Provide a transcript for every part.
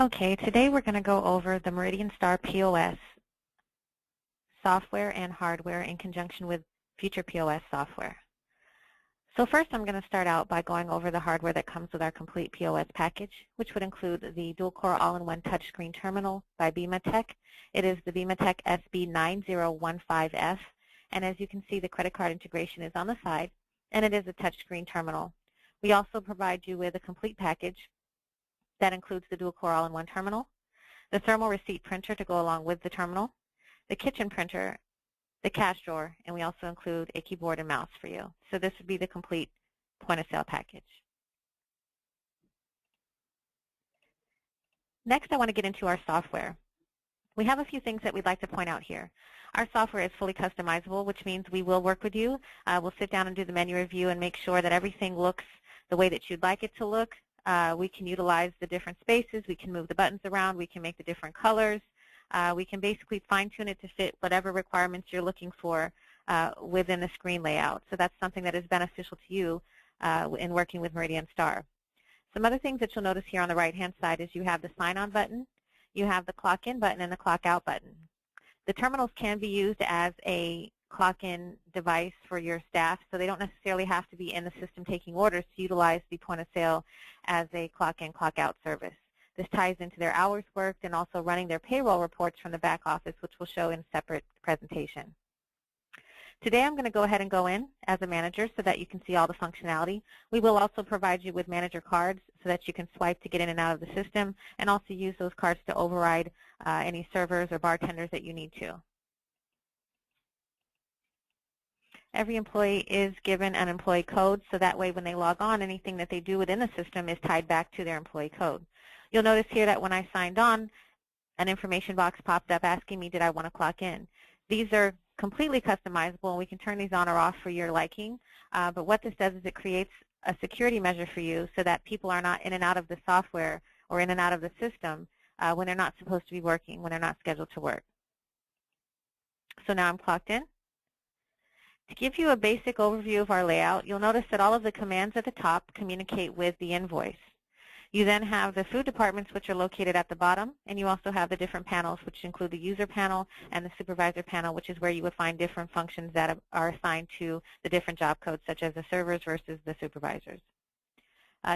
Okay, today we're going to go over the Meridian Star POS software and hardware in conjunction with future POS software. So first I'm going to start out by going over the hardware that comes with our complete POS package, which would include the dual-core all-in-one touchscreen terminal by BIMATech. It is the BIMATech SB9015F, and as you can see, the credit card integration is on the side, and it is a touchscreen terminal. We also provide you with a complete package that includes the dual-core all-in-one terminal, the thermal receipt printer to go along with the terminal, the kitchen printer, the cash drawer, and we also include a keyboard and mouse for you. So this would be the complete point-of-sale package. Next, I want to get into our software. We have a few things that we'd like to point out here. Our software is fully customizable, which means we will work with you. We'll sit down and do the menu review and make sure that everything looks the way that you'd like it to look. We can utilize the different spaces. We can move the buttons around. We can make the different colors. We can basically fine-tune it to fit whatever requirements you're looking for within the screen layout. So that's something that is beneficial to you in working with Meridian Star. Some other things that you'll notice here on the right-hand side is you have the sign-on button, you have the clock-in button, and the clock-out button. The terminals can be used as a clock-in device for your staff, so they don't necessarily have to be in the system taking orders to utilize the point of sale as a clock-in, clock-out service. This ties into their hours worked and also running their payroll reports from the back office, which we'll show in a separate presentation. Today I'm going to go ahead and go in as a manager so that you can see all the functionality. We will also provide you with manager cards so that you can swipe to get in and out of the system, and also use those cards to override any servers or bartenders that you need to. Every employee is given an employee code, so that way when they log on, anything that they do within the system is tied back to their employee code. You'll notice here that when I signed on, an information box popped up asking me, did I want to clock in? These are completely customizable, and we can turn these on or off for your liking. But what this does is it creates a security measure for you so that people are not in and out of the software or in and out of the system when they're not supposed to be working, when they're not scheduled to work. So now I'm clocked in. To give you a basic overview of our layout, you'll notice that all of the commands at the top communicate with the invoice. You then have the food departments, which are located at the bottom, and you also have the different panels, which include the user panel and the supervisor panel, which is where you would find different functions that are assigned to the different job codes, such as the servers versus the supervisors.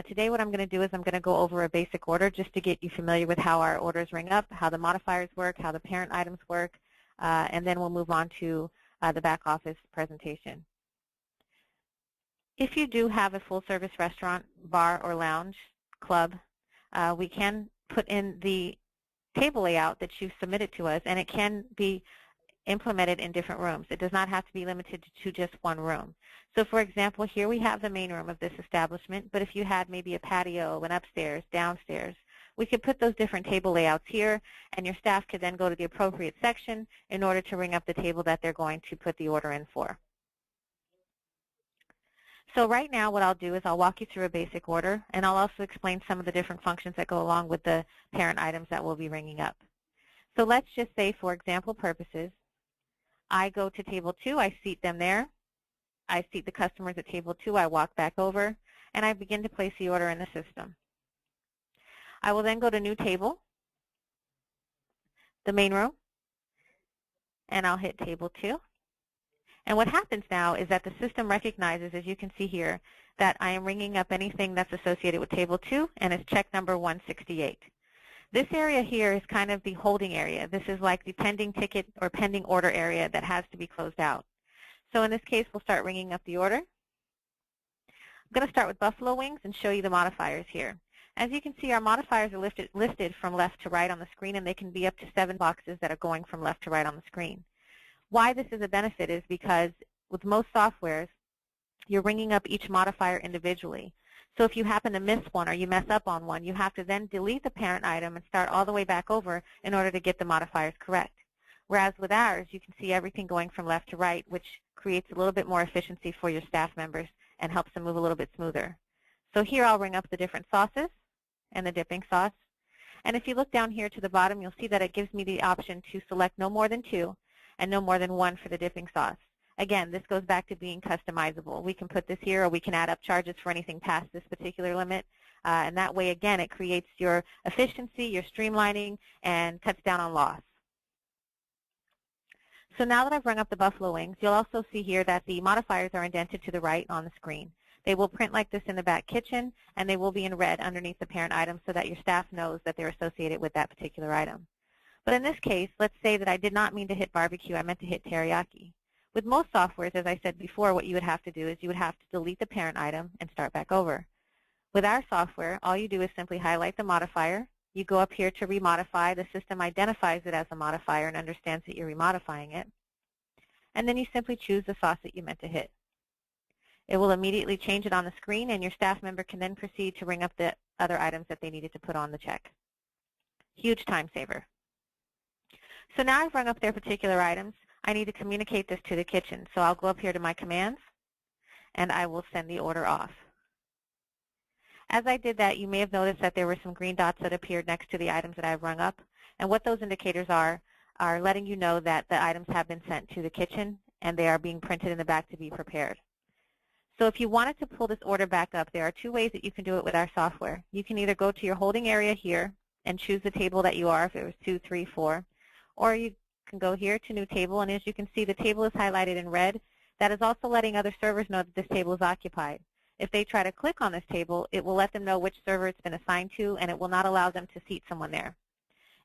Today what I'm going to do is I'm going to go over a basic order just to get you familiar with how our orders ring up, how the modifiers work, how the parent items work, and then we'll move on to the back office presentation. If you do have a full-service restaurant, bar, or lounge, club, we can put in the table layout that you've submitted to us, and it can be implemented in different rooms. It does not have to be limited to just one room. So for example, here we have the main room of this establishment, but if you had maybe a patio, an upstairs, downstairs, we could put those different table layouts here, and your staff could then go to the appropriate section in order to ring up the table that they're going to put the order in for. So right now what I'll do is I'll walk you through a basic order, and I'll also explain some of the different functions that go along with the parent items that we'll be ringing up. So let's just say, for example purposes, I go to table 2, I seat them there, I seat the customers at table 2, I walk back over, and I begin to place the order in the system. I will then go to New Table, the main room, and I'll hit Table 2. And what happens now is that the system recognizes, as you can see here, that I am ringing up anything that's associated with Table 2, and it's check number 168. This area here is kind of the holding area. This is like the pending ticket or pending order area that has to be closed out. So in this case, we'll start ringing up the order. I'm going to start with buffalo wings and show you the modifiers here. As you can see, our modifiers are listed from left to right on the screen, and they can be up to 7 boxes that are going from left to right on the screen. Why this is a benefit is because with most softwares, you're ringing up each modifier individually. So if you happen to miss one or you mess up on one, you have to then delete the parent item and start all the way back over in order to get the modifiers correct. Whereas with ours, you can see everything going from left to right, which creates a little bit more efficiency for your staff members and helps them move a little bit smoother. So here I'll ring up the different sauces and the dipping sauce. And if you look down here to the bottom, you'll see that it gives me the option to select no more than 2 and no more than 1 for the dipping sauce. Again, this goes back to being customizable. We can put this here, or we can add up charges for anything past this particular limit. And that way, again, it creates your efficiency, your streamlining, and cuts down on loss. So now that I've rung up the buffalo wings, you'll also see here that the modifiers are indented to the right on the screen. They will print like this in the back kitchen, and they will be in red underneath the parent item so that your staff knows that they're associated with that particular item. But in this case, let's say that I did not mean to hit barbecue, I meant to hit teriyaki. With most softwares, as I said before, what you would have to do is you would have to delete the parent item and start back over. With our software, all you do is simply highlight the modifier. You go up here to remodify. The system identifies it as a modifier and understands that you're remodifying it. And then you simply choose the sauce that you meant to hit. It will immediately change it on the screen, and your staff member can then proceed to ring up the other items that they needed to put on the check. Huge time saver. So now I've rung up their particular items. I need to communicate this to the kitchen. So I'll go up here to my commands, and I will send the order off. As I did that, you may have noticed that there were some green dots that appeared next to the items that I've rung up. And what those indicators are letting you know that the items have been sent to the kitchen, and they are being printed in the back to be prepared. So if you wanted to pull this order back up, there are two ways that you can do it with our software. You can either go to your holding area here and choose the table that you are, if it was 2, 3, 4, or you can go here to New Table, and as you can see, the table is highlighted in red. That is also letting other servers know that this table is occupied. If they try to click on this table, it will let them know which server it's been assigned to, and it will not allow them to seat someone there.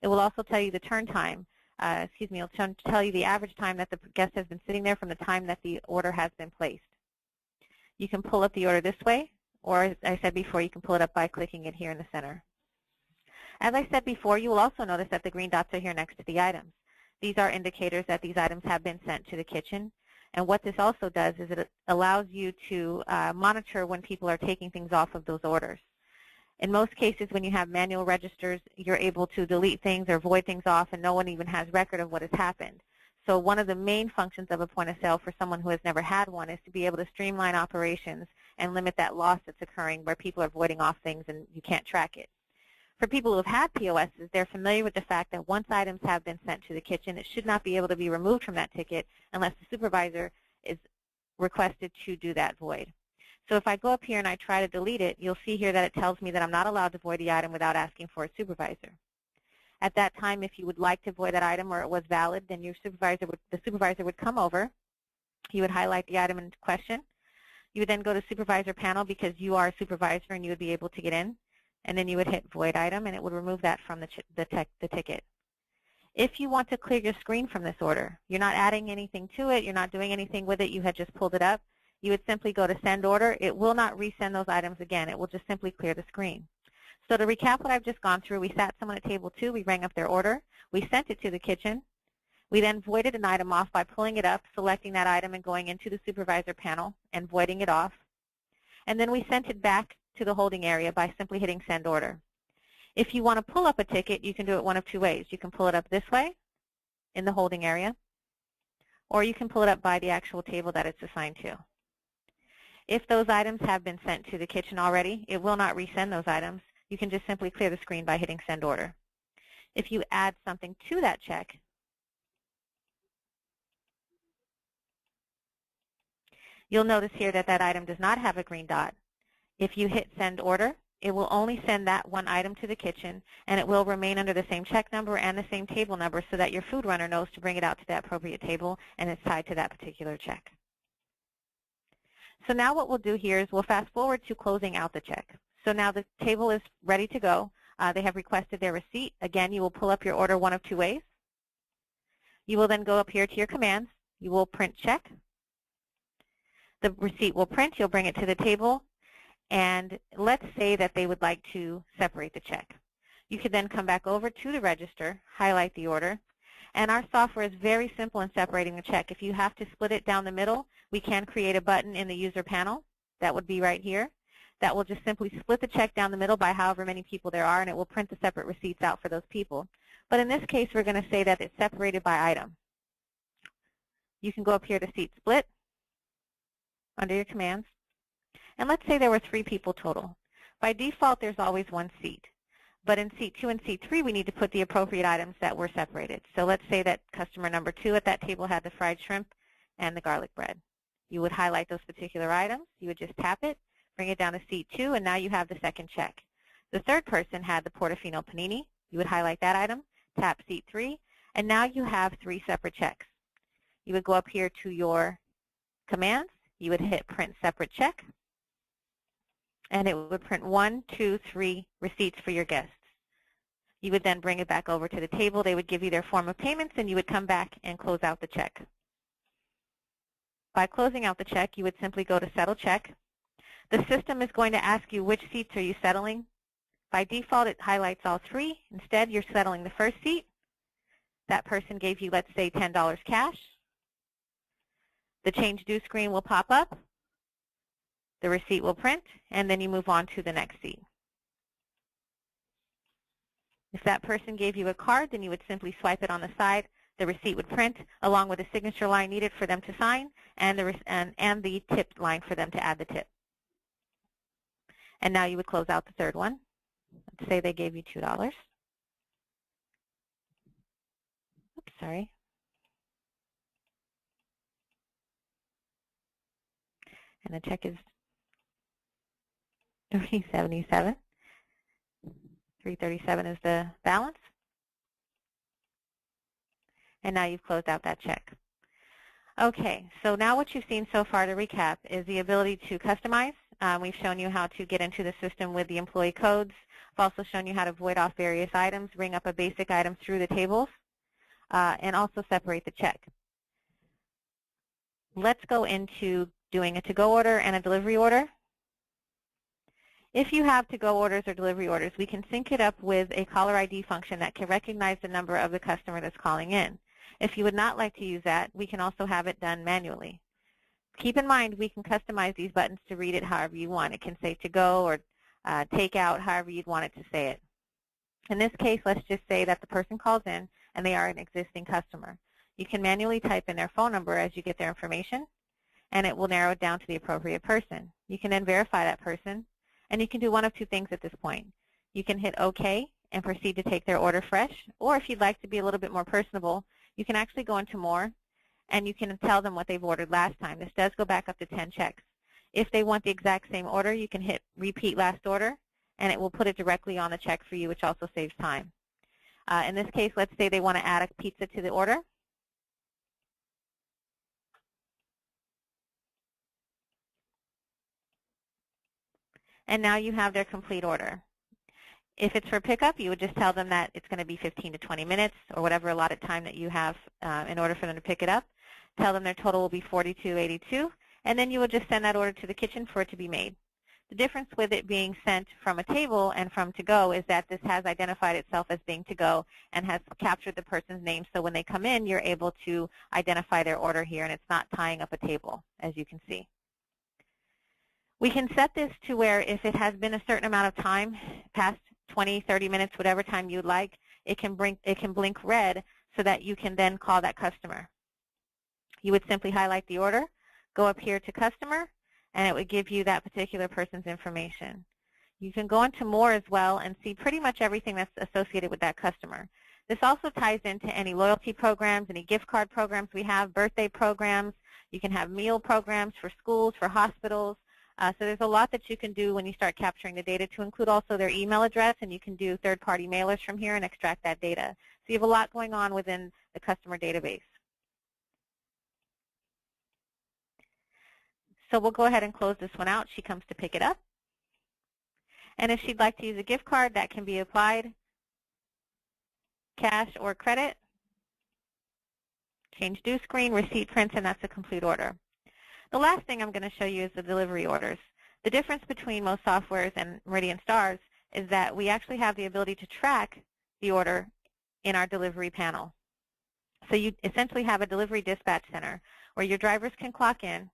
It will also tell you the turn time. It'll tell you the average time that the guest has been sitting there from the time that the order has been placed. You can pull up the order this way, or as I said before, you can pull it up by clicking it here in the center. As I said before, you will also notice that the green dots are here next to the items. These are indicators that these items have been sent to the kitchen. And what this also does is it allows you to monitor when people are taking things off of those orders. In most cases, when you have manual registers, you're able to delete things or void things off, and no one even has record of what has happened. So one of the main functions of a point of sale for someone who has never had one is to be able to streamline operations and limit that loss that's occurring where people are voiding off things and you can't track it. For people who have had POSs, they're familiar with the fact that once items have been sent to the kitchen, it should not be able to be removed from that ticket unless the supervisor is requested to do that void. So if I go up here and I try to delete it, you'll see here that it tells me that I'm not allowed to void the item without asking for a supervisor. At that time, if you would like to void that item or it was valid, then the supervisor would come over. He would highlight the item in question. You would then go to supervisor panel because you are a supervisor and you would be able to get in. And then you would hit void item and it would remove that from the ticket. If you want to clear your screen from this order, you're not adding anything to it, you're not doing anything with it, you had just pulled it up, you would simply go to send order. It will not resend those items again. It will just simply clear the screen. So to recap what I've just gone through, we sat someone at table 2, we rang up their order, we sent it to the kitchen, we then voided an item off by pulling it up, selecting that item and going into the supervisor panel and voiding it off. And then we sent it back to the holding area by simply hitting send order. If you want to pull up a ticket, you can do it one of two ways. You can pull it up this way in the holding area, or you can pull it up by the actual table that it's assigned to. If those items have been sent to the kitchen already, it will not resend those items. You can just simply clear the screen by hitting send order. If you add something to that check, you'll notice here that that item does not have a green dot. If you hit send order, it will only send that one item to the kitchen, and it will remain under the same check number and the same table number so that your food runner knows to bring it out to that appropriate table, and it's tied to that particular check. So now what we'll do here is we'll fast forward to closing out the check. So now the table is ready to go. They have requested their receipt. Again, you will pull up your order one of two ways. You will then go up here to your commands. You will print check. The receipt will print. You'll bring it to the table. And let's say that they would like to separate the check. You could then come back over to the register, highlight the order, and our software is very simple in separating the check. If you have to split it down the middle, we can create a button in the user panel. That would be right here. That will just simply split the check down the middle by however many people there are, and it will print the separate receipts out for those people. But in this case, we're going to say that it's separated by item. You can go up here to seat split under your commands. And let's say there were 3 people total. By default, there's always one seat. But in seat 2 and seat 3, we need to put the appropriate items that were separated. So let's say that customer number 2 at that table had the fried shrimp and the garlic bread. You would highlight those particular items. You would just tap it, bring it down to seat 2, and now you have the second check. The third person had the Portofino panini. You would highlight that item, tap seat 3, and now you have 3 separate checks. You would go up here to your commands. You would hit print separate check, and it would print 1, 2, 3 receipts for your guests. You would then bring it back over to the table. They would give you their form of payments, and you would come back and close out the check. By closing out the check, you would simply go to Settle Check. The system is going to ask you which seats are you settling. By default, it highlights all 3. Instead, you're settling the first seat. That person gave you, let's say, $10 cash. The change due screen will pop up. The receipt will print, and then you move on to the next seat. If that person gave you a card, then you would simply swipe it on the side. The receipt would print along with the signature line needed for them to sign and the tip line for them to add the tip. And now you would close out the third one. Let's say they gave you $2. Oops, sorry. And the check is $377. $337 is the balance. And now you've closed out that check. Okay, so now what you've seen so far, to recap, is the ability to customize. We've shown you how to get into the system with the employee codes. I've also shown you how to void off various items, bring up a basic item through the tables, and also separate the check. Let's go into doing a to-go order and a delivery order. If you have to-go orders or delivery orders, we can sync it up with a caller ID function that can recognize the number of the customer that's calling in. If you would not like to use that, we can also have it done manually. Keep in mind, we can customize these buttons to read it however you want. It can say to-go or take out, however you'd want it to say it. In this case, let's just say that the person calls in and they are an existing customer. You can manually type in their phone number as you get their information, and it will narrow it down to the appropriate person. You can then verify that person, and you can do one of 2 things at this point. You can hit OK and proceed to take their order fresh, or if you'd like to be a little bit more personable, you can actually go into More, and you can tell them what they've ordered last time. This does go back up to 10 checks. If they want the exact same order, you can hit Repeat Last Order, and it will put it directly on the check for you, which also saves time. In this case, let's say they want to add a pizza to the order. And now you have their complete order. If it's for pickup, you would just tell them that it's going to be 15 to 20 minutes or whatever allotted time that you have in order for them to pick it up. Tell them their total will be $42.82, and then you would just send that order to the kitchen for it to be made. The difference with it being sent from a table and from to-go is that this has identified itself as being to-go and has captured the person's name, so when they come in, you're able to identify their order here, and it's not tying up a table, as you can see. We can set this to where if it has been a certain amount of time, past 20, 30 minutes, whatever time you'd like, it can blink red so that you can then call that customer. You would simply highlight the order, go up here to customer, and it would give you that particular person's information. You can go into More as well and see pretty much everything that's associated with that customer. This also ties into any loyalty programs, any gift card programs we have, birthday programs. You can have meal programs for schools, for hospitals. So there's a lot that you can do when you start capturing the data, to include also their email address, and you can do third-party mailers from here and extract that data. So you have a lot going on within the customer database. So we'll go ahead and close this one out. She comes to pick it up. And if she'd like to use a gift card, that can be applied, cash or credit. Change due screen, receipt prints, and that's a complete order. The last thing I'm going to show you is the delivery orders. The difference between most softwares and Meridian Stars is that we actually have the ability to track the order in our delivery panel. So you essentially have a delivery dispatch center where your drivers can clock in,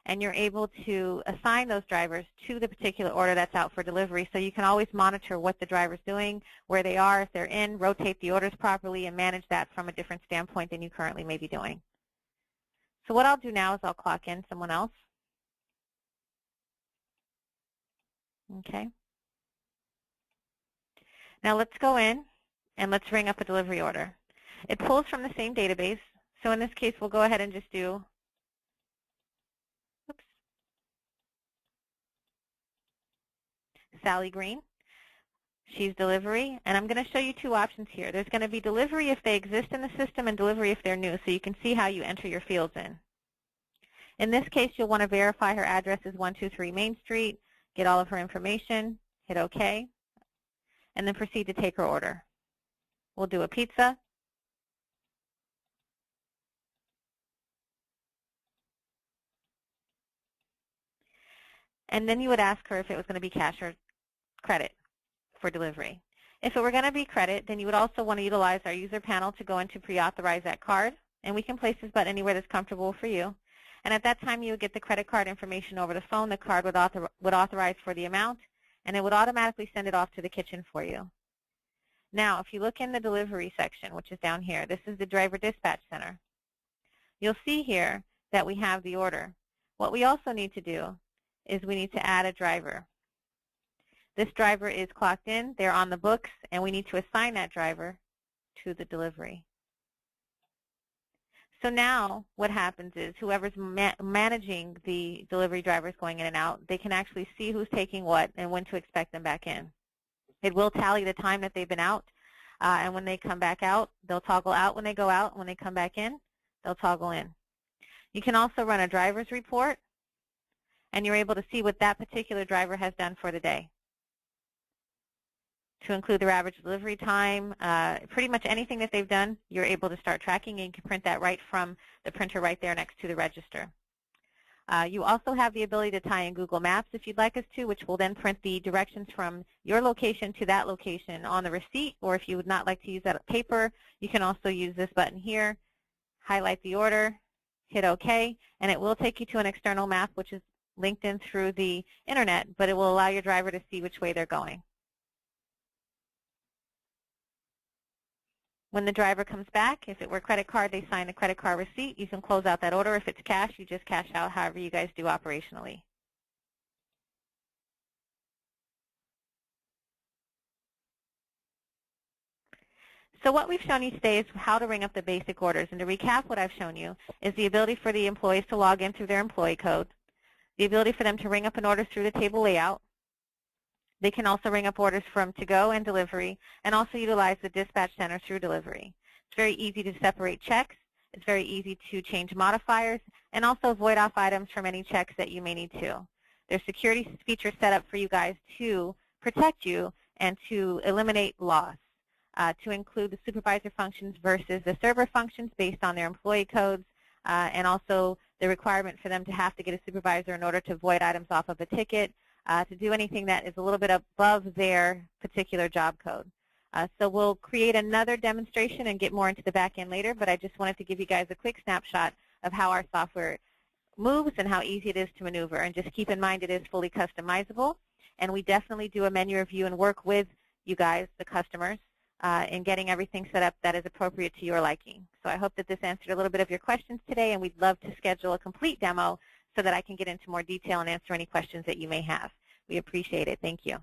and you're able to assign those drivers to the particular order that's out for delivery, so you can always monitor what the driver's doing, where they are, if they're in, rotate the orders properly, and manage that from a different standpoint than you currently may be doing. So what I'll do now is I'll clock in someone else. Okay. Now let's go in and let's ring up a delivery order. It pulls from the same database. So in this case, we'll go ahead and just do, oops, Sally Green. She's delivery, and I'm going to show you two options here. There's going to be delivery if they exist in the system and delivery if they're new, so you can see how you enter your fields in. In this case, you'll want to verify her address is 123 Main Street, get all of her information, hit OK, and then proceed to take her order. We'll do a pizza. And then you would ask her if it was going to be cash or credit for delivery. If it were going to be credit, then you would also want to utilize our user panel to go in to pre-authorize that card. And we can place this button anywhere that's comfortable for you. And at that time, you would get the credit card information over the phone. The card would authorize for the amount, and it would automatically send it off to the kitchen for you. Now, if you look in the delivery section, which is down here, this is the driver dispatch center. You'll see here that we have the order. What we also need to do is we need to add a driver. This driver is clocked in, they're on the books, and we need to assign that driver to the delivery. So now what happens is whoever's managing the delivery drivers going in and out, they can actually see who's taking what and when to expect them back in. It will tally the time that they've been out, and when they come back out, they'll toggle out when they go out. When they come back in, they'll toggle in. You can also run a driver's report, and you're able to see what that particular driver has done for the day. To include their average delivery time, pretty much anything that they've done, you're able to start tracking, and you can print that right from the printer right there next to the register. You also have the ability to tie in Google Maps if you'd like us to, which will then print the directions from your location to that location on the receipt, or if you would not like to use that paper, you can also use this button here, highlight the order, hit OK, and it will take you to an external map, which is linked in through the internet, but it will allow your driver to see which way they're going. When the driver comes back, if it were credit card, they sign the credit card receipt. You can close out that order. If it's cash, you just cash out, however you guys do operationally. So what we've shown you today is how to ring up the basic orders. And to recap, what I've shown you is the ability for the employees to log in through their employee code, the ability for them to ring up an order through the table layout. They can also ring up orders from to-go and delivery, and also utilize the dispatch center through delivery. It's very easy to separate checks. It's very easy to change modifiers, and also void off items from any checks that you may need to. There's security features set up for you guys to protect you and to eliminate loss, to include the supervisor functions versus the server functions based on their employee codes, and also the requirement for them to have to get a supervisor in order to void items off of a ticket, to do anything that is a little bit above their particular job code. So we'll create another demonstration and get more into the back end later, but I just wanted to give you guys a quick snapshot of how our software moves and how easy it is to maneuver. And just keep in mind it is fully customizable, and we definitely do a menu review and work with you guys, the customers, in getting everything set up that is appropriate to your liking. So I hope that this answered a little bit of your questions today, and we'd love to schedule a complete demo so that I can get into more detail and answer any questions that you may have. We appreciate it. Thank you.